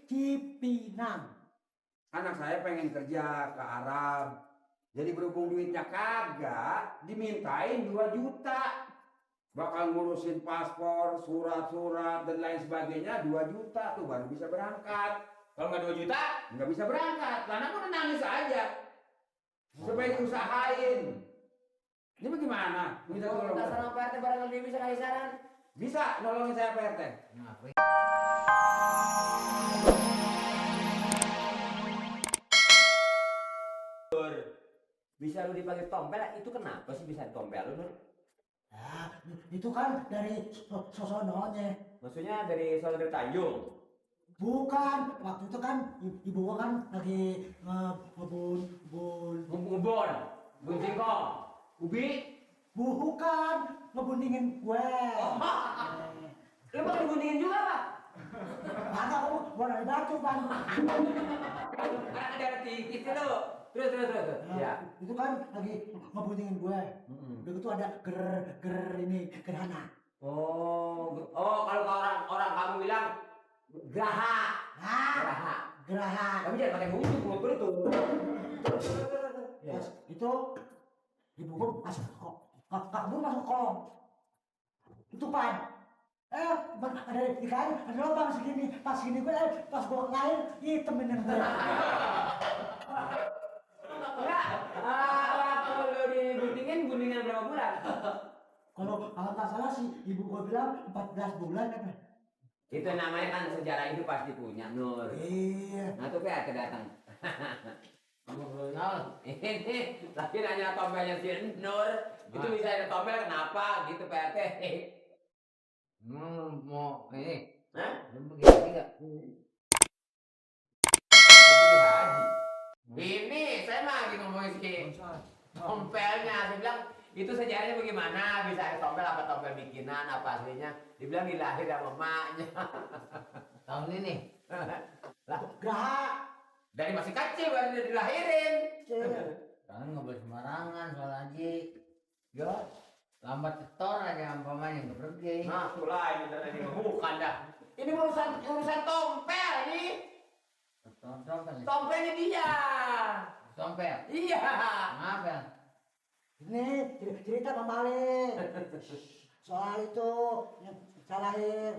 Cipinang. Anak saya pengen kerja ke Arab. Jadi berhubung duitnya kagak, dimintain 2 juta. Bakal ngurusin paspor, surat-surat, dan lain sebagainya 2 juta tuh baru bisa berangkat. Kalau nggak 2 juta, nggak bisa berangkat. Karena aku nangis aja. Supaya diusahain. Ini bagaimana? Minta tolong. Minta saran Pak RT barangkali dia bisa kasih saran. Bisa nolongin saya Pak RT. Bisa lu dipanggil tompel, itu kenapa sih bisa ditompel lu, Nur? Nah, itu kan dari sosononya. Maksudnya dari saudara Tanjung? Bukan, waktu itu kan ibu gua kan lagi ngebun singkong, ubi. Bukan, ngebundingin gue. Lu mau dibundingin juga, Pak? Ada gua dari batu kan. Ada tinggi itu lu. Terus. Nah, Ya. itu kan lagi ngebundingin gue. Udah gitu ada gerhana. Oh, kalau orang kamu bilang geraha. Nah, geraha. Tapi jangan pakai bunyi mulut betul. Pas itu ibu gua masuk kok. Kabur masuk kolong. Tutupan. Ada ikan, ada lubang segini. Pas gini gue, pas gua lahir, hitam bener gue. Enggak. Waktu lu dibundingin berapa bulan? Kalau nggak salah sih, ibu gua bilang 14 bulan apa? Itu namanya kan sejarah itu pasti punya, Nur. Iya. Nah, tuh kayak datang. Ini lagi nanya tombelnya si Nur. Itu bisa ada tombel kenapa gitu PRT? Mau ini, Hah? lu begini enggak? Ini saya mah lagi ngomongin si tompelnya. Saya bilang itu sejarahnya bagaimana? Bisa ada tompel apa tompel bikinan apa aslinya? Dibilang dilahir sama emaknya. Tahun ini. Lah, Geraha. dari masih kecil baru dia dilahirin. Jangan nggak boleh sembarangan soal haji. Ya. Lambat setor aja umpamanya nggak pergi. Nah, itulah ini tadi bukan dah. Ini urusan tompel ini. Tompel. Tompelnya dia. Tompel. Iya. Maaf ya. Ini cerita Bang Malik. Soal itu yang saya lahir.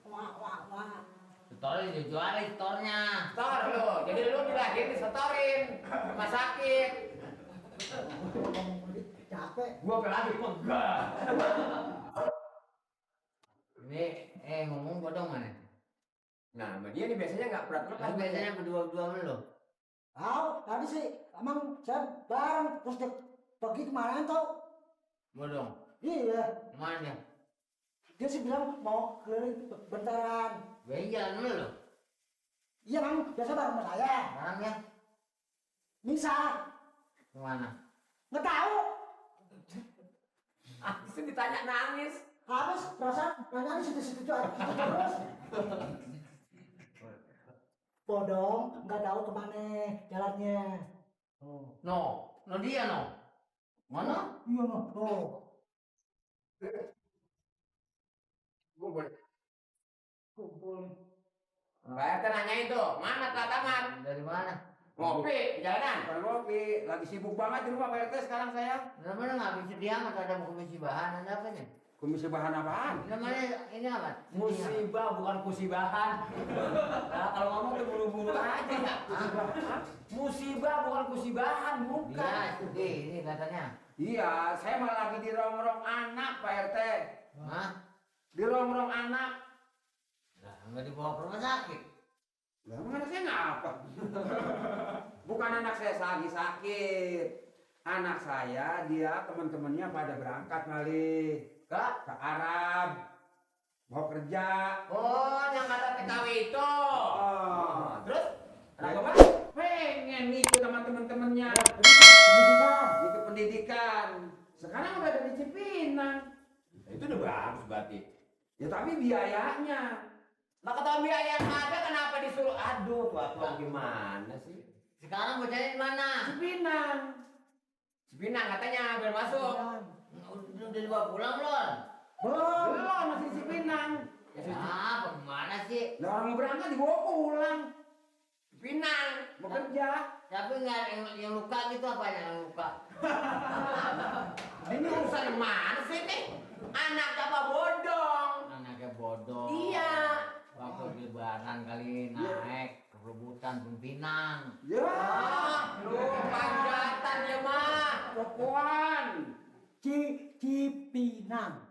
Wah. Setornya dijualin setornya. Setor lu. Jadi lu dilahirin disetorin. Rumah sakit. Capek. Gua lagi kok enggak. Ini ngomong bodong mana? Nah, sama dia nih biasanya enggak pernah Kan lepas. biasanya berdua-dua mulu. Tadi sih emang saya bareng terus dia pergi kemana tau? Bodong. Iya, Mana? dia sih bilang mau keliling bentaran. Jalan mulu. Iya bang, biasa bareng sama saya. Barangnya Bisa, kemana? nggak tahu. Itu ditanya nangis. Habis perasaan nanya di situ-situ aja terus. Bodong, nggak tahu kemana jalannya. No dia no. Mana? Iya no, tuh. Kumpul. Pak RT nanyain tuh, mana telatangan? Dari mana? Ngopi, di jalanan. Bukan ngopi, lagi sibuk banget di rumah Pak RT sekarang saya. Namanya nggak bisa diangkat ada komisi bahan ada apa nih? Komisi bahan apaan? Namanya ini apa? Musibah bukan kusibahan. Nah, kalau ngomong tuh buru-buru aja. Musibah bukan kusibahan, bukan. Iya, ini katanya. Iya, saya malah lagi di rongrong anak Pak RT. Hah? Di rongrong anak. Lah, nggak dibawa ke rumah sakit. Lah, emang anak saya ngapa? Bukan anak saya lagi sakit. Anak saya, dia teman-temannya pada berangkat kali ke Arab. Mau kerja. Oh, yang kata TKW itu. Oh. Terus? Anak apa? Pengen ikut sama teman-temannya. Pendidikan. Itu pendidikan. Sekarang udah ada di Cipinang. Itu udah bagus berarti. Ya tapi biayanya. Nah, ketahuan biaya yang ada kenapa disuruh? Aduh, tuan gimana sih? Sekarang bocahnya di mana? Cipinang. Cipinang katanya biar masuk. Udah dibawa pulang belum? Belum. Belum, masih di Cipinang. Ya, bagaimana sih? Lah orang mau berangkat dibawa pulang. Pinang. Mau kerja. Tapi nggak yang luka gitu apa yang luka? Ini urusan yang mana sih nih? Anak apa bodong? Anaknya bodoh. Iya. Waktu lebaran kali naik rebutan Pinang. Ya. Lu panjatan ya mah. Rokokan. Cipinang.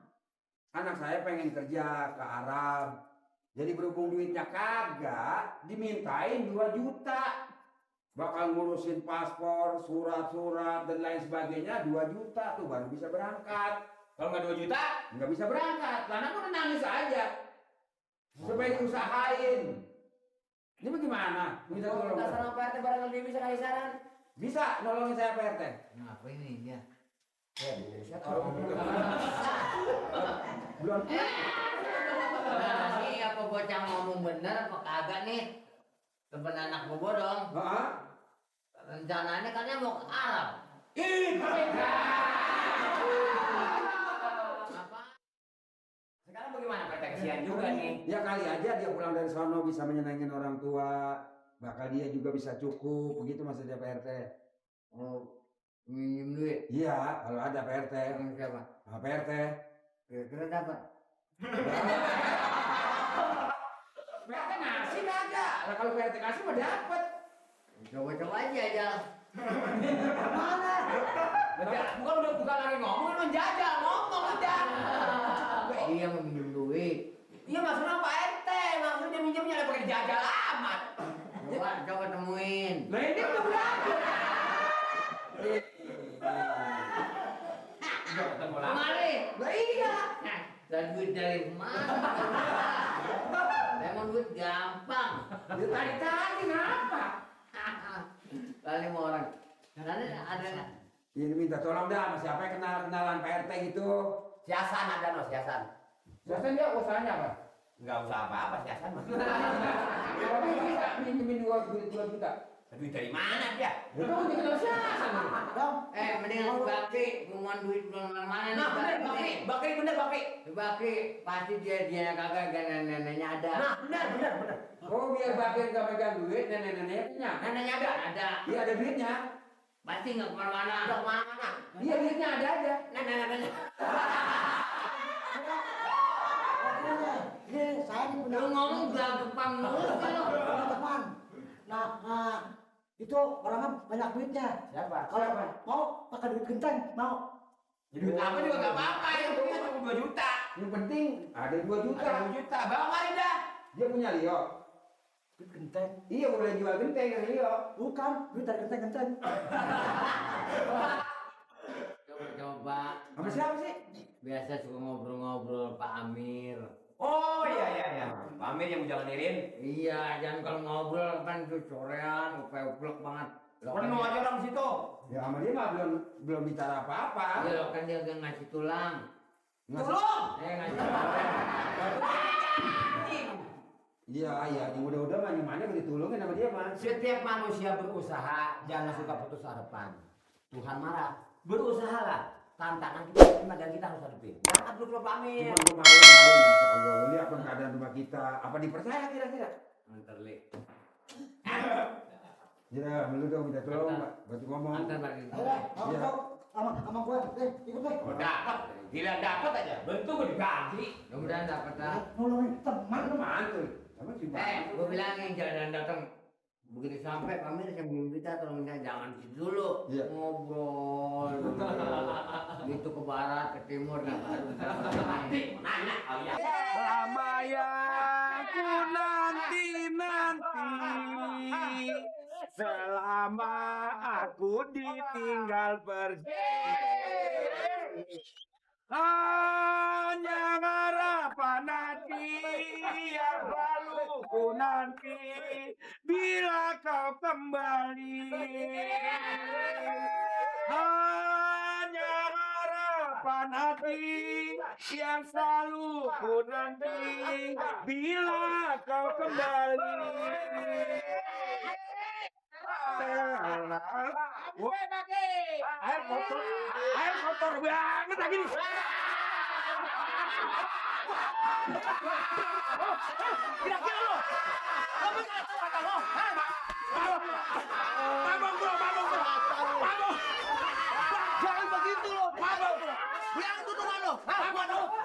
Anak saya pengen kerja ke Arab. Jadi berhubung duitnya kagak, dimintain 2 juta. Bakal ngurusin paspor, surat-surat, dan lain sebagainya 2 juta tuh baru bisa berangkat. Kalau nggak 2 juta, Nggak bisa berangkat, karena aku udah nangis aja. Supaya diusahain. Ini bagaimana? Minta tolong. minta saran Pak RT barangkali dia bisa kasih saran. Bisa nolongin saya Pak RT? Kenapa ini dia? Ya, di Indonesia kalau Belum. Nah, sih apa bocah ngomong bener apa kagak nih? Temen anak bobo dong. Heeh. Rencananya katanya mau ke Arab. Ih, mereka. Apa? sekarang bagaimana Pak RT? Kesian juga nih. Ya kali aja dia pulang dari sono bisa menyenangin orang tua. Bakal dia juga bisa cukup, begitu maksudnya Pak RT. Oh, minjem duit. Iya, kalau ada Pak RT. Sama siapa? Nah, Pak RT. Kira-kira dapat. Pak RT ngasih kagak? Lah kalau Pak RT kasih mah dapat. Coba-coba aja. Mana? Bukan lagi ngomong, lu jajal ngomong udah. Iya mau minjem duit. Iya maksudnya Pak RT, maksudnya minjemnya lah pakai dijajal amat. Coba temuin. Lah ini udah berapa? Udah ketemu lagi. Kemari. Lah iya. Dan duit dari mana? Memang duit gampang. Dia tadi ngapa? Kali mau orang. Ada. Ini minta tolong dah, sama siapa yang kenalan Pak RT gitu. Siasan ada no, siasan. Biasanya dia usahanya apa? Enggak usah apa-apa siasan mah. Tapi bisa minjemin 2 juta. Duit dari mana dia? Itu kan dikenal siasan. Dong. Mendingan Bakri ngumuman duit belum mana nih? Nah, bener Bakri bener Bakri. Bakri pasti dia kagak neneknya ada. Nah, bener. Oh biar Bakir gak megang duit, nenek-neneknya punya. Neneknya ada. Ada. Iya ada duitnya. Pasti nggak kemana-mana. Udah kemana? Iya duitnya ada aja. Neneknya. Ini saya ini punya Lu ngomong belakang depan mulu sih lu. punya teman. Nah, itu orangnya banyak duitnya. Siapa? Kalau mau pakai duit genteng, mau. Duit apa juga gak apa-apa, yang penting cuma 2 juta. Yang penting ada 2 juta. Ada 2 juta, bawa mari dah. Dia punya Leo. Duit genteng. Iya boleh jual genteng dari Leo. Bukan, duit dari genteng-genteng. Coba. Sama siapa sih? Biasa suka ngobrol-ngobrol Pak Amir. Oh iya. Pak Amir yang mau jalan Irin. Iya, jangan kalau ngobrol kan tuh sorean, uplek banget. Penuh aja orang situ. Ya sama dia mah belum bicara apa-apa. Iya, lo kan dia udah ngasih tulang. Tolong. Ngasih tulang. Iya, yang udah-udah mah mana udah ditolongin sama dia mah. Setiap manusia berusaha, jangan suka putus harapan. Tuhan marah. Berusahalah. Tantangan kita terima dan kita harus hadapin. Jangan abdul Pak Amir. Cuma malu, Insya Allah. Lu lihat kan keadaan rumah kita. Apa dipercaya kira-kira? Antar li. Ya, lu dong minta tolong, Pak. Bantu ngomong. Antar bagi. Ayo, mau Iya. kau sama gue, ikut deh. Oh dapat. Gila dapat aja. Bentuk gue diganti. Mudah-mudahan dapat lah. Nolongin teman. Mana mantul? Sama si Gue bilangin jangan datang. Begitu sampai Pak Amir saya belum kita tolong minta jangan gitu dulu. Iya. Ngobrol. Gitu ke barat, ke timur dan baru. Nanya. Oh iya. Lama yang ku nanti selama aku ditinggal pergi hanya harapan hati yang selalu ku nanti bila kau kembali hanya harapan hati yang selalu ku nanti bila kau kembali. Air kotor banget lagi nih. Kira-kira lo bener tuh kata lo? Hah? Mabok bro. Mabok. Jangan begitu lo. Mabok bro. Yang tuh lo. Hah? Mabok.